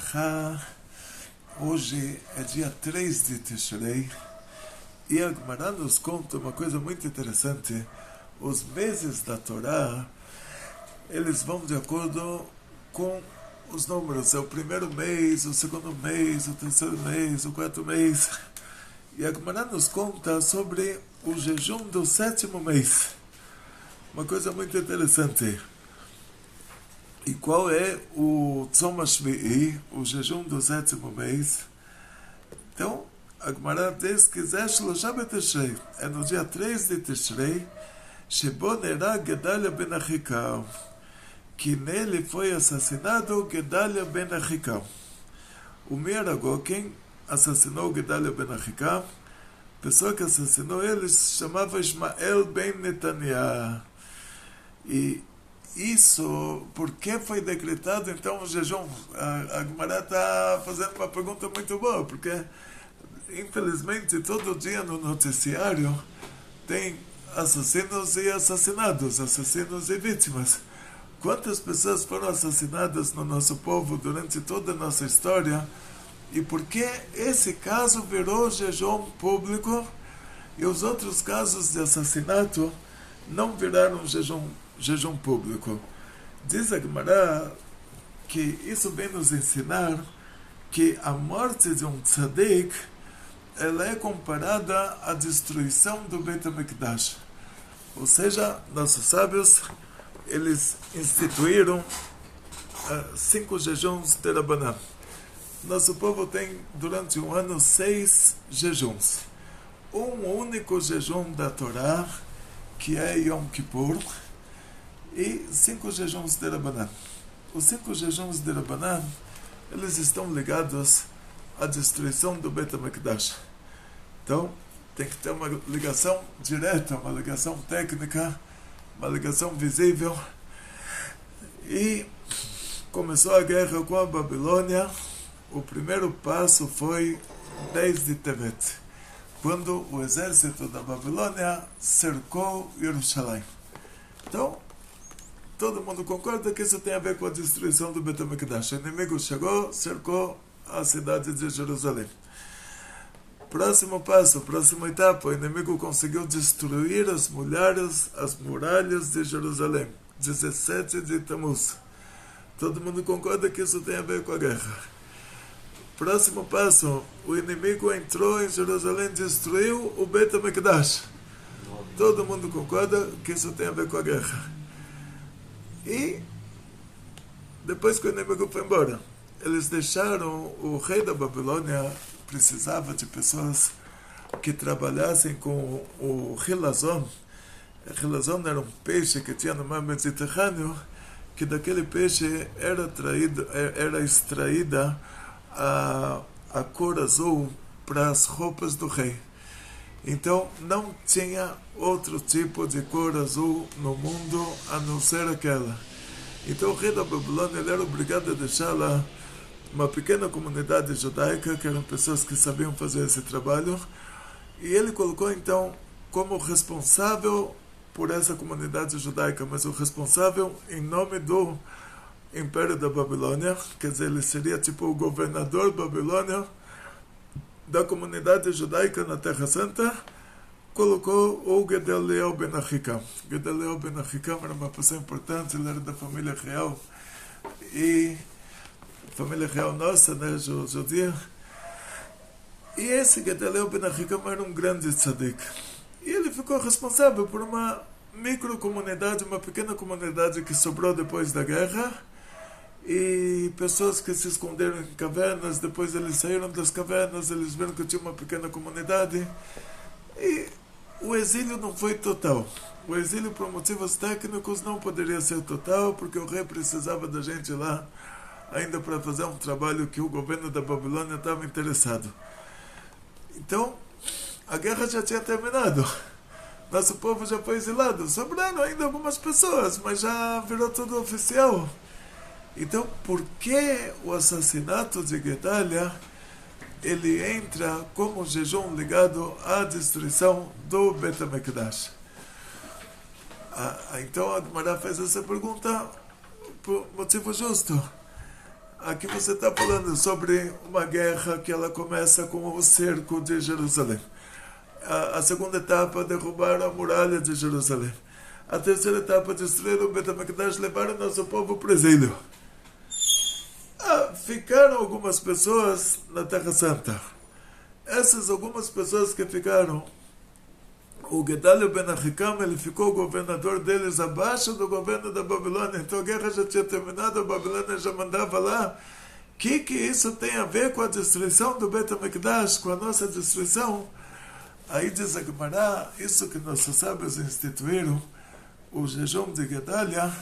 Bracha. Hoje é dia 3 de Tishrei e a Gemara nos conta uma coisa muito interessante. Os meses da Torá, eles vão de acordo com os números. É o primeiro mês, o segundo mês, o terceiro mês, o quarto mês. E a Gemara nos conta sobre o jejum do sétimo mês. Uma coisa muito interessante. E qual é o Tzom HaShvi'i, o jejum do sétimo mês? Então, a Gemara diz que é no dia 3 de Tishrei, Shebo Nerah Gedalia ben Achikam, que nele foi assassinado Gedalia ben Achikam. O Miragó, quem assassinou Gedalia ben Achikam, a pessoa que assassinou ele se chamava Ismael ben Netaniah. E isso, por que foi decretado então o jejum? A Gemara está fazendo uma pergunta muito boa, porque infelizmente todo dia no noticiário tem assassinos e assassinados, assassinos e vítimas. Quantas pessoas foram assassinadas no nosso povo durante toda a nossa história? E por que esse caso virou jejum público e os outros casos de assassinato não viraram jejum público? Diz a Gemara que isso vem nos ensinar que a morte de um tzadik ela é comparada à destruição do Beit HaMikdash. Ou seja, nossos sábios eles instituíram 5 jejuns de Rabanan. Nosso povo tem durante um ano 6 jejuns. Um único jejum da Torá, que é Yom Kippur, e 5 jejuns de Rabanan. Os 5 jejuns de Rabanan, eles estão ligados à destruição do Beit HaMikdash. Então, tem que ter uma ligação direta, uma ligação técnica, uma ligação visível. E começou a guerra com a Babilônia. O primeiro passo foi 10 de Tevet, quando o exército da Babilônia cercou Jerusalém. Então, todo mundo concorda que isso tem a ver com a destruição do Beit HaMikdash. O inimigo chegou, cercou a cidade de Jerusalém. Próximo passo, próxima etapa, o inimigo conseguiu destruir as muralhas de Jerusalém. 17 de Tammuz. Todo mundo concorda que isso tem a ver com a guerra. Próximo passo, o inimigo entrou em Jerusalém e destruiu o Beit HaMikdash. Todo mundo concorda que isso tem a ver com a guerra. E depois que o inimigo foi embora, eles deixaram, o rei da Babilônia precisava de pessoas que trabalhassem com o Hilazon. O Hilazon era um peixe que tinha no mar Mediterrâneo, que daquele peixe era extraída a cor azul para as roupas do rei. Então não tinha outro tipo de cor azul no mundo a não ser aquela. Então o rei da Babilônia ele era obrigado a deixar lá uma pequena comunidade judaica, que eram pessoas que sabiam fazer esse trabalho, e ele colocou então como responsável por essa comunidade judaica, mas o responsável em nome do Império da Babilônia, quer dizer, ele seria tipo o governador babilônio da comunidade judaica na Terra Santa, colocou o Gedaliah ben Achikam. Gedaliah ben Achikam era uma pessoa importante, ele era da família real, e família real nossa, né, judia. E esse Gedaliah ben Achikam era um grande tzadik. E ele ficou responsável por uma microcomunidade, uma pequena comunidade que sobrou depois da guerra, e pessoas que se esconderam em cavernas. Depois eles saíram das cavernas, eles viram que tinha uma pequena comunidade, e o exílio não foi total. O exílio por motivos técnicos não poderia ser total, porque o rei precisava da gente lá ainda para fazer um trabalho que o governo da Babilônia estava interessado. Então, a guerra já tinha terminado. Nosso povo já foi exilado. Sobraram ainda algumas pessoas, mas já virou tudo oficial. Então, por que o assassinato de Gedalia ele entra como jejum ligado à destruição do Beit HaMikdash? Então, a Gemara fez essa pergunta por motivo justo. aqui você está falando sobre uma guerra que ela começa com o cerco de Jerusalém. A segunda etapa, derrubar a muralha de Jerusalém. A terceira etapa, destruir o Bet HaMikdash, levar o nosso povo para o exílio. Ficaram algumas pessoas na Terra Santa. Essas algumas pessoas que ficaram, o Gedalia Ben Ahikam, ele ficou governador deles abaixo do governo da Babilônia. Então a guerra já tinha terminado, a Babilônia já mandava lá. O que isso tem a ver com a destruição do Bet HaMikdash, com a nossa destruição? Aí diz a Gemara, isso que nossos sábios instituíram, o jejum de Gedalia,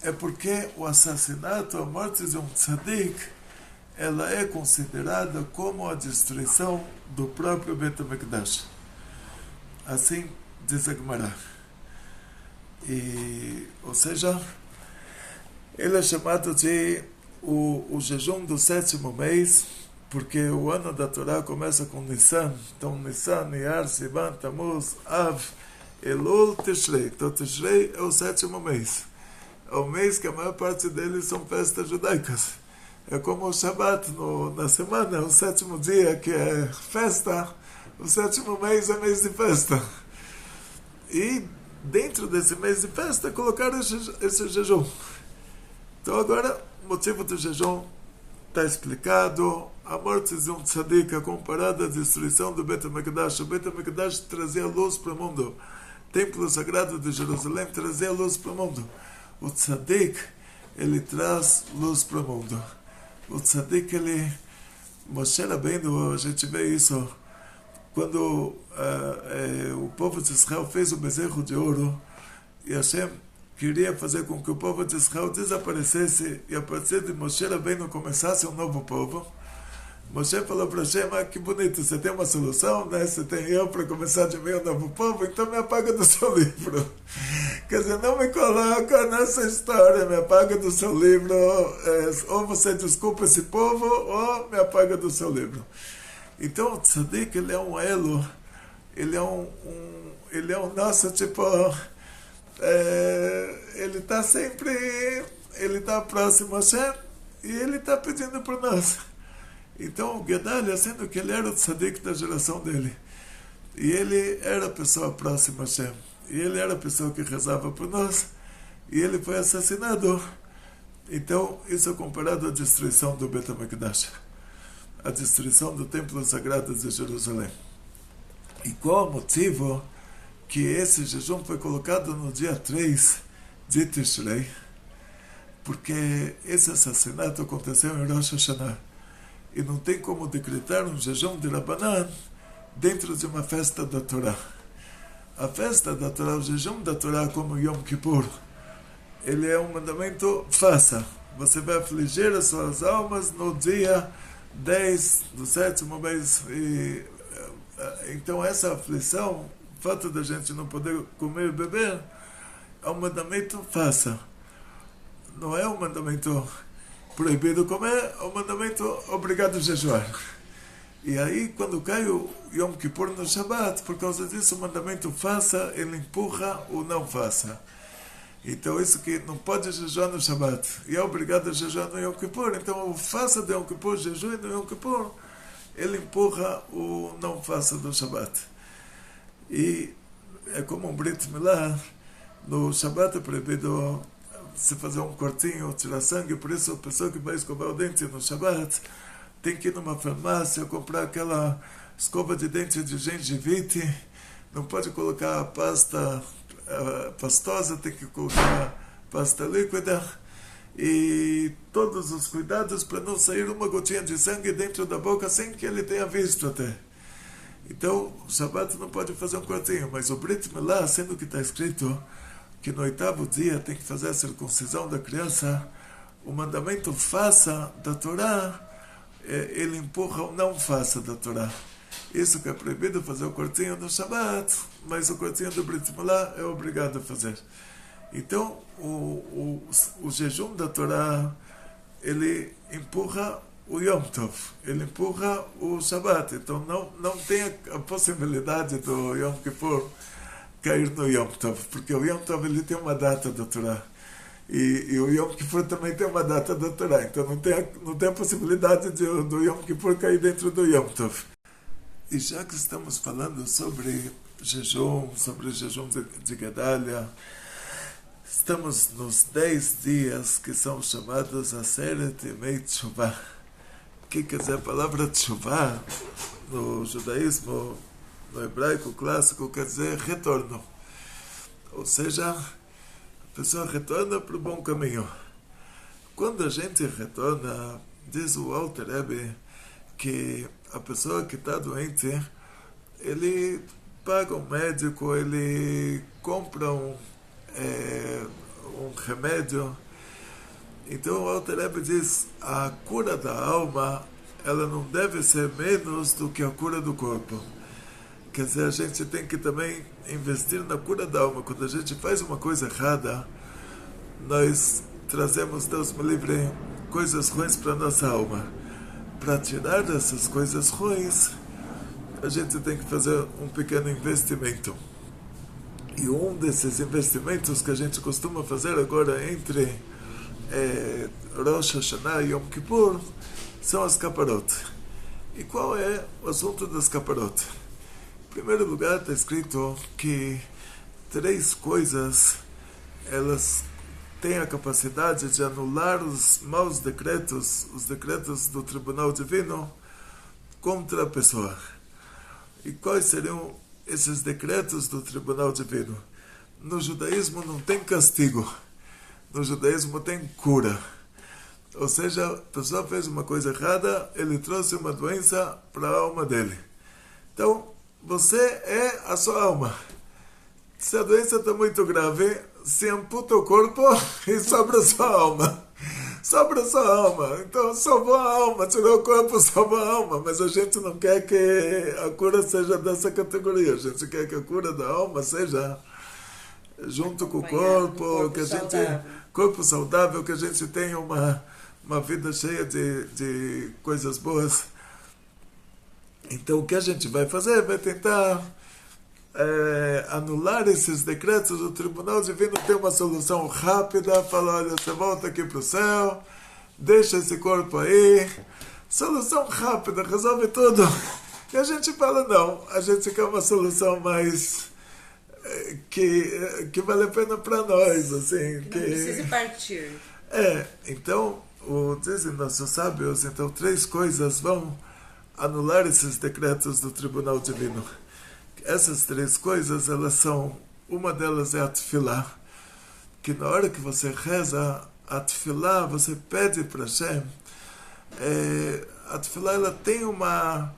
é porque o assassinato, a morte de um tzadik, ela é considerada como a destruição do próprio Bet HaMikdash. Assim diz a Gemara. Ou seja, ele é chamado de o jejum do 7º mês, porque o ano da Torá começa com Nissan. Então Nissan, Iyar, Sivan, Tammuz, Av, Elul, Tishrei. Então Tishrei é o 7º mês. É o mês que a maior parte deles são festas judaicas. É como o Shabbat na semana, o 7º dia que é festa. O 7º mês é mês de festa. E dentro desse mês de festa colocaram esse jejum. Então agora o motivo do jejum está explicado. A morte de um tzadik é comparada à destruição do Bet HaMikdash. O Bet HaMikdash trazia luz para o mundo. O templo sagrado de Jerusalém trazia luz para o mundo. O tzadik, ele traz luz para o mundo. O tzadik, ele... Moshe Rabbeinu, a gente vê isso quando o povo de Israel fez o bezerro de ouro e Hashem queria fazer com que o povo de Israel desaparecesse e a partir de Moshe Rabbeinu começasse um novo povo. Moshe falou para Hashem, que bonito, você tem uma solução, né? Você tem eu para começar de meio um novo povo, então me apaga do seu livro. Quer dizer, não me coloca nessa história, me apaga do seu livro, ou você desculpa esse povo, ou me apaga do seu livro. Então o tzadik, ele é um elo, ele é um nosso, tipo, ele está sempre, ele está próximo a Hashem, e ele está pedindo por nós. Então o Gedalia, sendo que ele era o tzadik da geração dele, e ele era a pessoa próxima a Hashem, e ele era a pessoa que rezava por nós, e ele foi assassinado. Então isso é comparado à destruição do Bet HaMikdash, a destruição do templo sagrado de Jerusalém. E qual o motivo que esse jejum foi colocado no dia 3 de Tishrei? Porque esse assassinato aconteceu em Rosh Hashanah. E não tem como decretar um jejum de Rabanan dentro de uma festa da Torá. A festa da Torá, o jejum da Torá, como Yom Kippur, ele é um mandamento, faça. Você vai afligir as suas almas no dia 10 do 7º mês. Então essa aflição, o fato da gente não poder comer e beber, é um mandamento, faça. Não é um mandamento proibido comer, é um mandamento obrigado a jejuar. E aí, quando cai o Yom Kippur no Shabbat, por causa disso, o mandamento faça, ele empurra o não faça. Então, isso que não pode jejuar no Shabbat, e é obrigado a jejuar no Yom Kippur, então o faça de Yom Kippur, jejue no Yom Kippur, ele empurra o não faça do Shabbat. E é como um Brit Milá, no Shabbat é proibido se fazer um cortinho, tirar sangue, por isso a pessoa que vai escovar o dente no Shabbat tem que ir numa farmácia comprar aquela escova de dente de gengivite, não pode colocar a pasta pastosa, tem que colocar pasta líquida, e todos os cuidados para não sair uma gotinha de sangue dentro da boca sem que ele tenha visto até. Então, o Shabbat não pode fazer um cortinho, mas o Brit Milá, sendo que está escrito que no 8º dia tem que fazer a circuncisão da criança, o mandamento faça da Torá, ele empurra o não faça da Torá. Isso que é proibido fazer o cortinho no Shabbat, mas o cortinho do Brit Milá é obrigado a fazer. Então, o jejum da Torá, ele empurra o Yom Tov, ele empurra o Shabbat. Então, não tem a possibilidade do Yom Kippur cair no Yom Tov, porque o Yom Tov ele tem uma data da Torá. E o Yom Kippur também tem uma data da Torá, então não tem a possibilidade do Yom Kippur cair dentro do Yom Tov. E já que estamos falando sobre jejum de Gedalia, estamos nos 10 dias que são chamados Aseret Yemei Teshuvah. O que quer dizer a palavra Teshuvah? No judaísmo, no hebraico clássico, quer dizer retorno. Ou seja, a pessoa retorna para o bom caminho. Quando a gente retorna, diz o Alter Rebbe, que a pessoa que está doente, ele paga um médico, ele compra um remédio. Então o Alter Rebbe diz, a cura da alma, ela não deve ser menos do que a cura do corpo. Quer dizer, a gente tem que também investir na cura da alma. Quando a gente faz uma coisa errada, nós trazemos, Deus me livre, coisas ruins para a nossa alma. Para tirar essas coisas ruins, a gente tem que fazer um pequeno investimento. E um desses investimentos que a gente costuma fazer agora entre Rosh Hashanah e Yom Kippur são as caparot. E qual é o assunto das caparot? Em primeiro lugar, está escrito que 3 coisas elas têm a capacidade de anular os maus decretos, os decretos do Tribunal Divino contra a pessoa. E quais seriam esses decretos do Tribunal Divino? No judaísmo não tem castigo, no judaísmo tem cura. Ou seja, a pessoa fez uma coisa errada, ele trouxe uma doença para a alma dele. Então, você é a sua alma. Se a doença está muito grave, se amputa o corpo e sobra a sua alma. Sobra a sua alma. Então, salvou a alma, tirou o corpo, salvou a alma. Mas a gente não quer que a cura seja dessa categoria. A gente quer que a cura da alma seja junto com o corpo, que a gente corpo saudável, que a gente tenha uma vida cheia de coisas boas. Então o que a gente vai fazer? Vai tentar anular esses decretos. O Tribunal Divino tem uma solução rápida, fala, olha, você volta aqui para o céu, deixa esse corpo aí, solução rápida, resolve tudo. E a gente fala, não, a gente quer uma solução mais que vale a pena para nós, assim. Não precisa partir. Então, dizem nossos sábios, então 3 coisas vão anular esses decretos do Tribunal Divino. Essas 3 coisas, elas são, uma delas é a tefilá, que na hora que você reza a tefilá, você pede para Hashem, a tefilá, ela tem uma...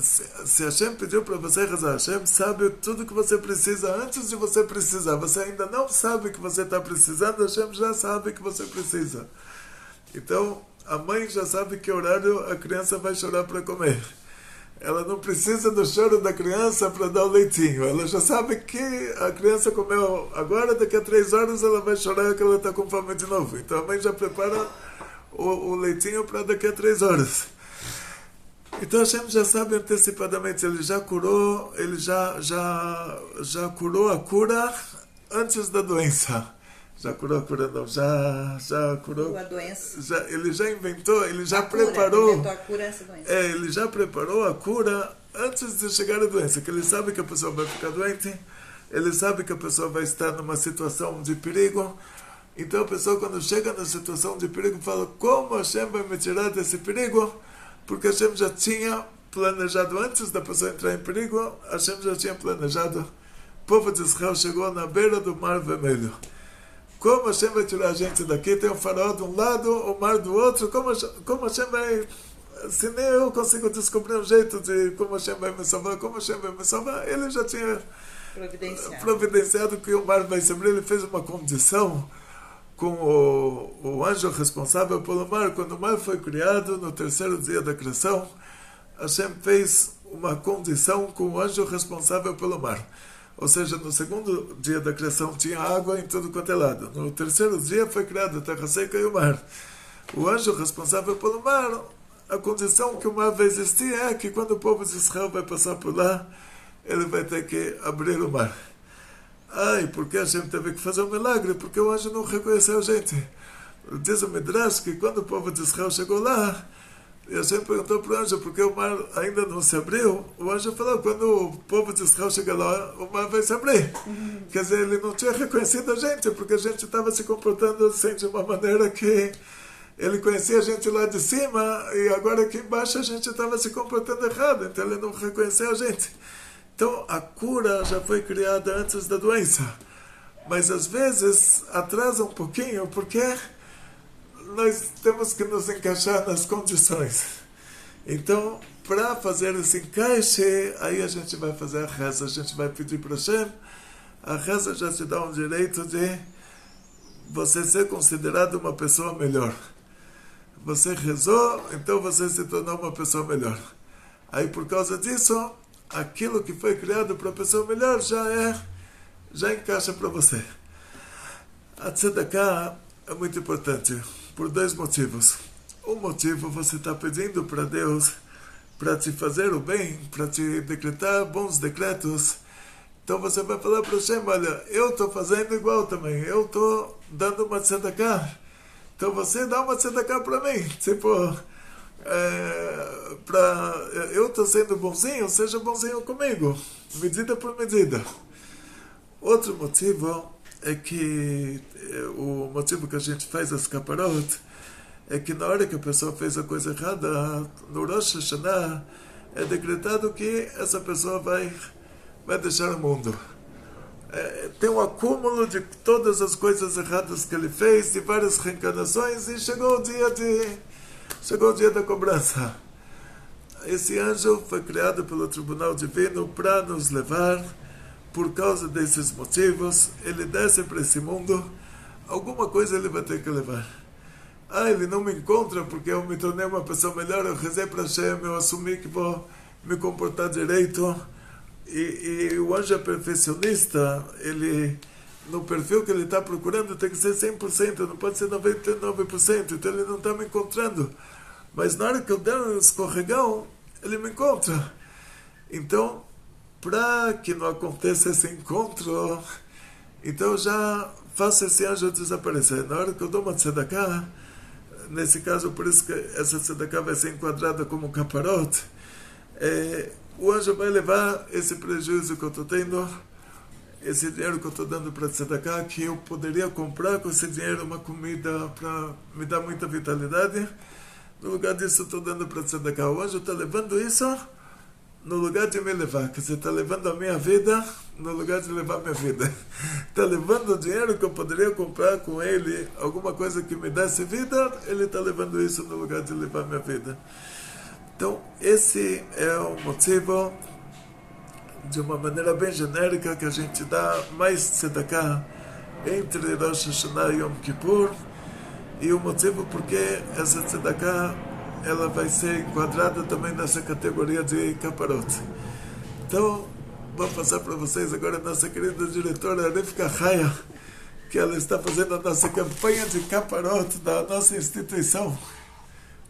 Se Hashem pediu para você rezar, Hashem sabe tudo que você precisa antes de você precisar. Você ainda não sabe que você está precisando, Hashem já sabe que você precisa. Então, a mãe já sabe que horário a criança vai chorar para comer. Ela não precisa do choro da criança para dar o leitinho. Ela já sabe que a criança comeu agora, daqui a 3 horas ela vai chorar que ela está com fome de novo. Então a mãe já prepara o leitinho para daqui a 3 horas. Então Hashem já sabe antecipadamente, ele já curou, ele já curou a cura antes da doença. Já curou a cura, não, já curou a doença. Ele já inventou, ele já preparou. Inventou a cura essa doença. Ele já preparou a cura antes de chegar a doença, que ele sabe que a pessoa vai ficar doente, ele sabe que a pessoa vai estar numa situação de perigo. Então a pessoa, quando chega na situação de perigo, fala, como Hashem vai me tirar desse perigo? Porque Hashem já tinha planejado, antes da pessoa entrar em perigo, Hashem já tinha planejado. O povo de Israel chegou na beira do Mar Vermelho. Como Hashem vai tirar a gente daqui? Tem um faraó de um lado, o mar do outro. Como Hashem vai... Se nem eu consigo descobrir um jeito de como Hashem vai me salvar, ele já tinha providenciado que o mar vai se abrir. Ele fez uma condição com o anjo responsável pelo mar. Quando o mar foi criado, no 3º dia da criação, Hashem fez uma condição com o anjo responsável pelo mar. Ou seja, no 2º dia da criação tinha água em tudo quanto é lado. No 3º dia foi criada a terra seca e o mar. O anjo responsável pelo mar, a condição que o mar vai existir é que quando o povo de Israel vai passar por lá, ele vai ter que abrir o mar. Ai, por que a gente teve que fazer um milagre? Porque o anjo não reconheceu a gente. Diz o Midrash que quando o povo de Israel chegou lá, e a gente perguntou para o anjo porque o mar ainda não se abriu. O anjo falou, quando o povo de Israel chegar lá, o mar vai se abrir. Quer dizer, ele não tinha reconhecido a gente, porque a gente estava se comportando assim de uma maneira que ele conhecia a gente lá de cima, e agora aqui embaixo a gente estava se comportando errado, então ele não reconheceu a gente. Então a cura já foi criada antes da doença, mas às vezes atrasa um pouquinho, porque nós temos que nos encaixar nas condições. Então, para fazer esse encaixe, aí a gente vai fazer a reza, a gente vai pedir para Hashem. A reza já te dá um direito de você ser considerado uma pessoa melhor. Você rezou, então você se tornou uma pessoa melhor. Aí por causa disso, aquilo que foi criado para a pessoa melhor já encaixa para você. A tzedakah é muito importante, por dois motivos. Um motivo, você está pedindo para Deus para te fazer o bem, para te decretar bons decretos. Então você vai falar para o Hashem, olha, eu estou fazendo igual também, eu estou dando uma tzedakah. Então você dá uma tzedakah para mim, tipo, eu estou sendo bonzinho, seja bonzinho comigo, medida por medida. Outro motivo é que o motivo que a gente faz as caparot é que na hora que a pessoa fez a coisa errada, no Rosh Hashanah, é decretado que essa pessoa vai deixar o mundo. Tem um acúmulo de todas as coisas erradas que ele fez, de várias reencarnações, e chegou o dia da cobrança. Esse anjo foi criado pelo Tribunal Divino para nos levar. Por causa desses motivos, ele desce para esse mundo, alguma coisa ele vai ter que levar. Ele não me encontra porque eu me tornei uma pessoa melhor, eu rezei para Hashem, eu assumi que vou me comportar direito. E o anjo é perfeccionista, ele, no perfil que ele está procurando tem que ser 100%, não pode ser 99%, então ele não está me encontrando. Mas na hora que eu der um escorregão, ele me encontra. Então, para que não aconteça esse encontro, então eu já faço esse anjo desaparecer. Na hora que eu dou uma tzedakah, nesse caso, por isso que essa tzedakah vai ser enquadrada como caparot, o anjo vai levar esse prejuízo que eu estou tendo, esse dinheiro que eu estou dando para tzedakah, que eu poderia comprar com esse dinheiro uma comida para me dar muita vitalidade. No lugar disso, eu estou dando para tzedakah. O anjo está levando isso no lugar de me levar, quer dizer, está levando a minha vida no lugar de levar a minha vida. Está levando o dinheiro que eu poderia comprar com ele, alguma coisa que me desse vida, ele está levando isso no lugar de levar a minha vida. Então, esse é o motivo, de uma maneira bem genérica, que a gente dá mais tzedakah entre Rosh Hashanah e Yom Kippur, e o motivo porque essa tzedakah ela vai ser enquadrada também nessa categoria de caparot. Então, vou passar para vocês agora a nossa querida diretora Rivka Haya, que ela está fazendo a nossa campanha de caparot da nossa instituição.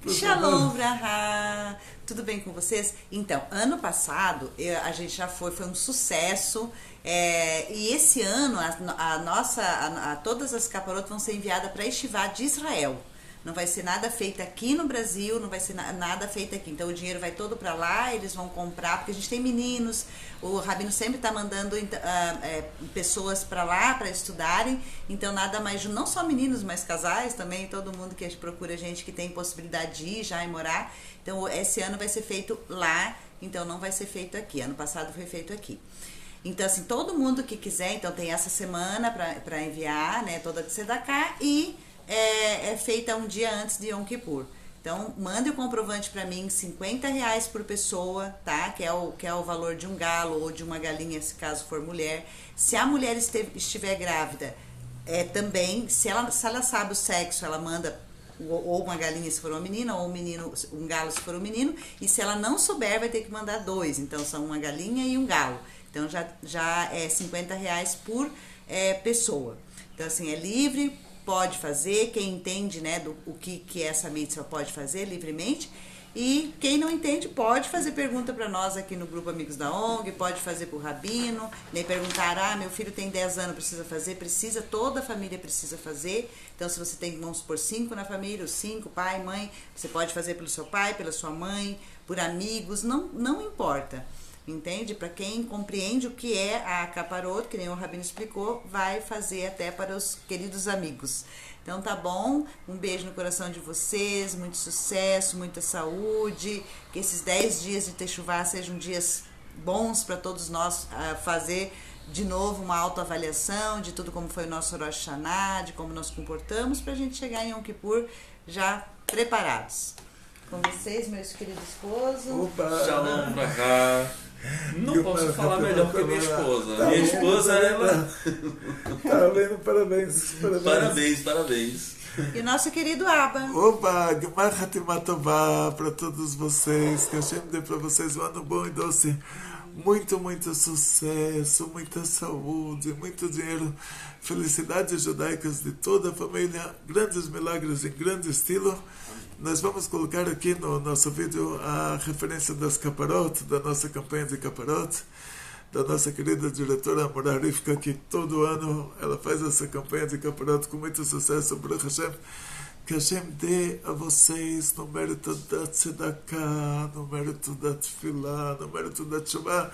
Shalom, Braha! Tudo bem com vocês? Então, ano passado a gente já foi um sucesso, e esse ano todas as caparot vão ser enviadas para a Yeshiva de Israel. Não vai ser nada feito aqui no Brasil, não vai ser nada feito aqui. Então o dinheiro vai todo para lá, eles vão comprar, porque a gente tem meninos, o Rabino sempre está mandando pessoas para lá para estudarem. Então nada mais, não só meninos, mas casais também, todo mundo que procura gente que tem possibilidade de ir já e morar. Então esse ano vai ser feito lá, então não vai ser feito aqui. Ano passado foi feito aqui. Então, assim, todo mundo que quiser, então tem essa semana para enviar, né, toda a tzedakah, e é feita um dia antes de Yom Kippur. Então, mande o comprovante para mim, R$50 por pessoa, tá? Que é o valor de um galo ou de uma galinha, se caso for mulher. Se a mulher estiver grávida, também, se ela sabe o sexo, ela manda ou uma galinha se for uma menina, ou um galo se for um menino. E se ela não souber, vai ter que mandar 2. Então, são uma galinha e um galo. Então, já é R$50 por pessoa. Então, assim, é livre, pode fazer, quem entende, né, o que essa mitzvah pode fazer livremente. E quem não entende pode fazer pergunta para nós aqui no grupo Amigos da ONG, pode fazer para o Rabino, nem perguntar, meu filho tem 10 anos, precisa fazer? Precisa, toda a família precisa fazer. Então, se você tem, vamos supor, 5 na família, os 5, pai, mãe, você pode fazer pelo seu pai, pela sua mãe, por amigos, não importa. Entende? Para quem compreende o que é a caparot, que nem o Rabino explicou, vai fazer até para os queridos amigos. Então tá bom, um beijo no coração de vocês, muito sucesso, muita saúde, que esses 10 dias de Techuvá sejam dias bons para todos nós fazer de novo uma autoavaliação de tudo como foi o nosso Rosh Hashanah, de como nós comportamos, para a gente chegar em Yom Kippur já preparados. Com vocês, meus queridos esposos. Opa! Shalom pra cá. Não posso falar melhor que minha esposa. Minha esposa, ela... Tá vendo? Parabéns. Parabéns. E o nosso querido Abba. Opa! Gemar Hatimah Tová para todos vocês. Que Hashem dê para vocês um ano bom e doce. Muito sucesso, muita saúde, muito dinheiro, felicidades judaicas de toda a família, grandes milagres em grande estilo. Nós vamos colocar aqui no nosso vídeo a referência das caparot, da nossa campanha de caparot, da nossa querida diretora Amora Rivka, que todo ano ela faz essa campanha de caparot com muito sucesso. Baruch Hashem, que Hashem dê a vocês no mérito da tzedakah, no mérito da tefilá, no mérito da teshuvah,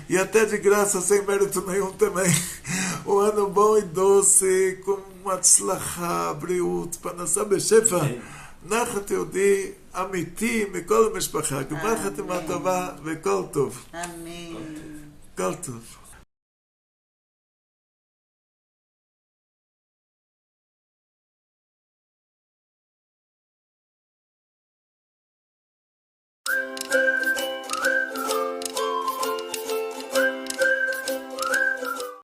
e até de graça, sem mérito nenhum também. Um ano bom e doce, com uma tzlachá, briut, panasá beshefa, נחת יהודי אמיתי מכל המשפחה. גמר חתימה טובה וכל טוב. Amém. כל טוב.